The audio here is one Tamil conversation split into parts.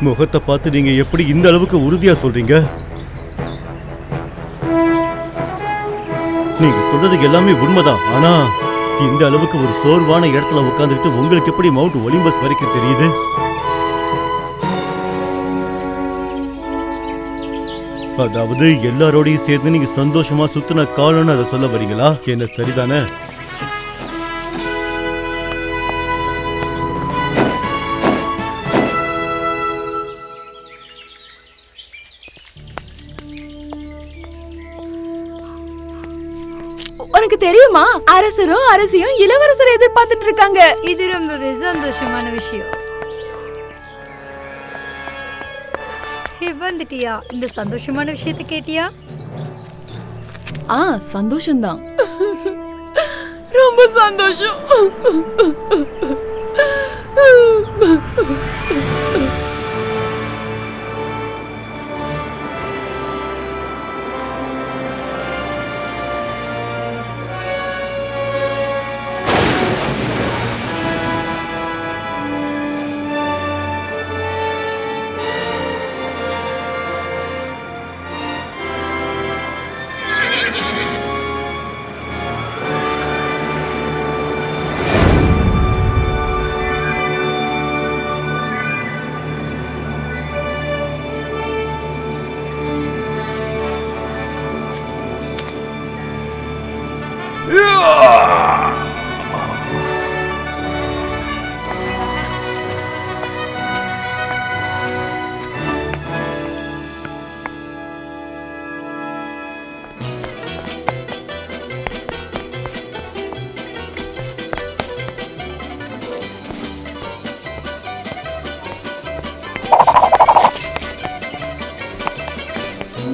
முகத்தை பார்த்து நீங்க எப்படி இந்த அளவுக்கு உறுதியா சொல்றீங்க? நீங்க சொல்றது எல்லாமே உண்மைதான். ஆனா இந்த அளவுக்கு ஒரு சோர்வான இடத்துல உட்கார்ந்துட்டு உங்களுக்கு எப்படி மவுண்ட் ஒலிம்பஸ் வரைக்கும் தெரியுது? அதாவது எல்லாரோடையும் சேர்ந்து நீங்க சந்தோஷமா சுத்தின காலம்னு அதை சொல்ல வரீங்களா? என்ன சரிதானே? உனக்கு தெரியுமா, அரசரும் அரசியும் இளவரசரை எதிர்பார்த்துட்டு இருக்காங்க. இது ரொம்பவே சந்தோஷமான விஷயம். வந்துட்டியா? இந்த சந்தோஷமான விஷயத்தை கேட்டியா? சந்தோஷம்தான். ரொம்ப சந்தோஷம்.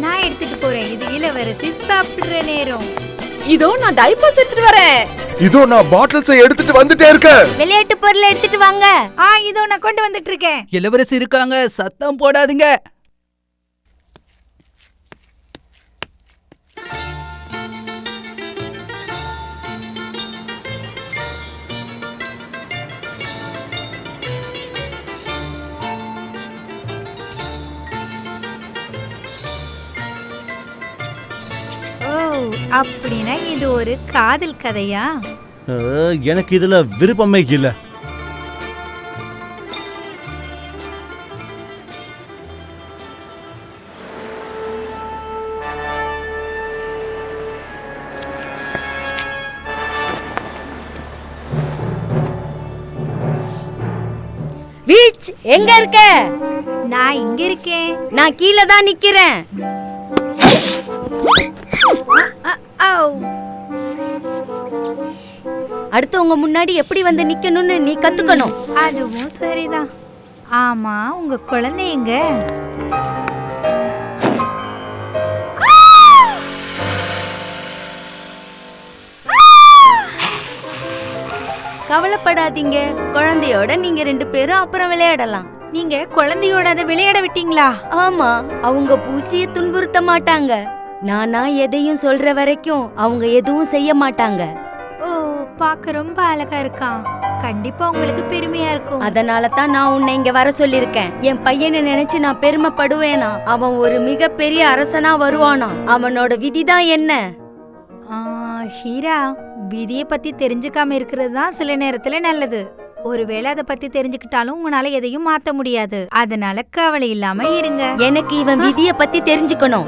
நான் எடுத்துட்டு போறேன். இது இளவரசி சாப்பிடுற நேரம். இதோ நான் டைப்பர்ஸ் எடுத்துட்டு வரேன். இதோ நான் பாட்டில்ஸ் எடுத்துட்டு வந்துட்டே இருக்கேன். விளையாட்டு பொருள் எடுத்துட்டு வாங்க. இதோ நான் கொண்டு வந்துட்டு இருக்கேன். இளவரசி இருக்காங்க, சத்தம் போடாதீங்க. அப்படின்னா இது ஒரு காதல் கதையா? எனக்கு இதுல விருப்பமே இல்ல. வீச், எங்க இருக்க? நான் இங்க இருக்கேன். நான் கீழே தான் நிக்கிறேன். அடுத்தவங்க முன்னாடி எப்படி வந்து நிக்கணும்னு நீ கத்துக்கணும். அதுவும் சரிதான். ஆமா, உங்க குழந்தை எங்க? கவலைப்படாதீங்க, குழந்தையோட நீங்க 2 பேரும் அப்புறம் விளையாடலாம். நீங்க குழந்தையோட அதை விளையாட விட்டீங்களா? ஆமா, அவங்க பூச்சியை துன்புறுத்த மாட்டாங்க. நானா எதையும் சொல்ற வரைக்கும் அவங்க எதுவும் செய்ய மாட்டாங்க. பார்க்க ரொம்ப அழகா இருக்கான். கண்டிப்பா உங்களுக்கு பெருமையா இருக்கும். அதனால தான் நான் உன்னை இங்க வர சொல்லிருக்கேன். என் பையனை நினைச்சு நான் பெருமைப்படுவேனா? அவன் ஒரு மிகப்பெரிய அரசனா வருவானா? அவனோட விதிதான் என்ன? ஹீரா, விதியை பத்தி தெரிஞ்சுக்காம இருக்கிறது தான் சில நேரத்துல நல்லது. ஒருவேளை அதை பத்தி தெரிஞ்சுக்கிட்டாலும் உங்களால எதையும் மாத்த முடியாது. அதனால கவலை இல்லாம இருங்க. எனக்கு இவன் விதியை பத்தி தெரிஞ்சுக்கணும்.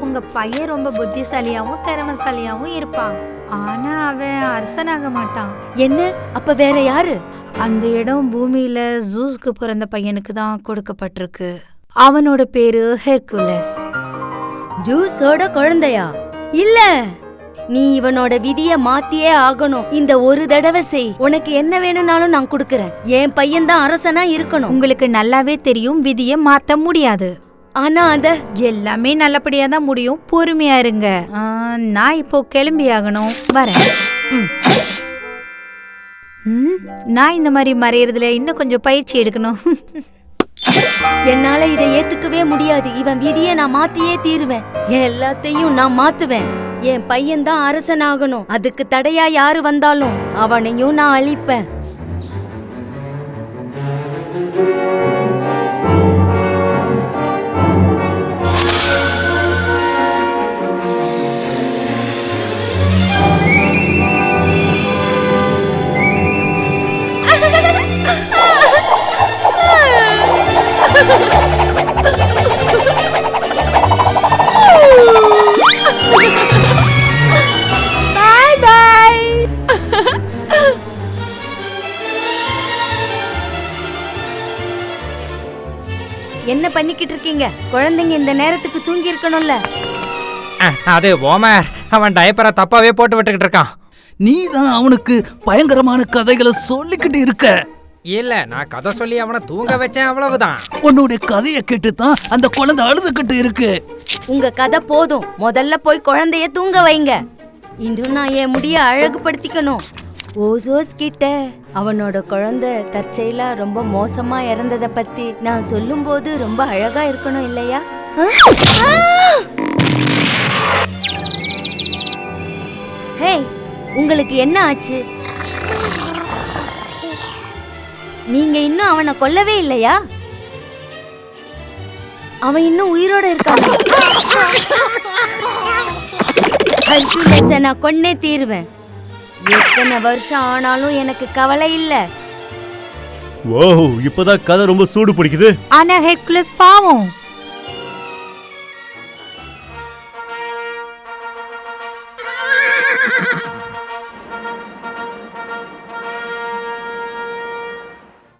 உங்க பையன் ரொம்ப புத்திசாலியாவும் திறமைசாலியாவும் இருப்பான். ஆனா அவன் அரசனாக மாட்டான். என்ன? அப்ப வேற யாரு? அந்த இடம் பூமியில ஜூஸ்க்கு பிறந்த பையனுக்கு தான் கொடுக்கப்பட்டிருக்கு. அவனோட பேரு ஹெர்குலஸ். ஜூஸோட குழந்தையா? இல்ல, நீ இவனோட விதிய மாத்தியே ஆகணும். இந்த ஒரு தடவை செய். உனக்கு என்ன வேணும்னாலும் நான் கொடுக்கறேன். என் பையன் தான் அரசனா இருக்கணும். உங்களுக்கு நல்லாவே தெரியும் விதிய மாத்த முடியாது. ஆனா அத எல்லாமே நல்லபடியா தான் முடியும். பொறுமையா இருங்க. நான் இப்போ கிளம்பி ஆகணும். வரேன். நான் இந்த மாதிரி மறையறதுல இன்னும் கொஞ்சம் பயிற்சி எடுக்கணும். என்னால இதை ஏத்துக்கவே முடியாது. இவன் விதியை நான் மாத்தியே தீருவேன். எல்லாத்தையும் நான் மாத்துவேன். என் பையன் தான் அரசனாகணும். அதுக்கு தடையா யாரு வந்தாலும் அவனையும் நான் அழிப்பேன். பாய் பாய். என்ன பண்ணிக்கிட்டு இருக்கீங்க? குழந்தைங்க இந்த நேரத்துக்கு தூங்கி இருக்கணும்ல. அது ஓமர், அவன் டயப்பரை தப்பாவே போட்டு விட்டுக்கிட்டு இருக்கான். நீ தான் அவனுக்கு பயங்கரமான கதைகளை சொல்லிக்கிட்டு இருக்க. இல்ல, நான் கதை சொல்லி அவனை தூங்க வச்சேன், அவ்வளவுதான். உன்னுடைய கதையை கேட்டு தான் அந்த குழந்தை அழுதுகிட்டு இருக்கு. உங்க கதை போதும். முதல்ல போய் குழந்தைய தூங்க வைங்க. இன்னும் நான் என் முடிய அழகுபடுத்திக்கணும். ஓசோஸ் கிட்ட அவனோட குழந்தை தற்செயலா ரொம்ப மோசமா இறந்ததை பத்தி நான் சொல்லும்போது ரொம்ப அழகா இருக்கணும் இல்லையா? ஹே, உங்களுக்கு என்ன ஆச்சு? நீங்க இன்னும் அவனை கொல்லவே இல்லையா? அவன் இன்னும் உயிரோட இருக்கான். ஹெர்குலஸை நான் கொன்னே தீருவேன். எத்தனை வருஷம் ஆனாலும் எனக்கு கவலை இல்ல. ஓ, இப்பதான் கதை ரொம்ப சூடு பிடிக்குது. ஆனா ஹெர்குலஸ் பாவம்,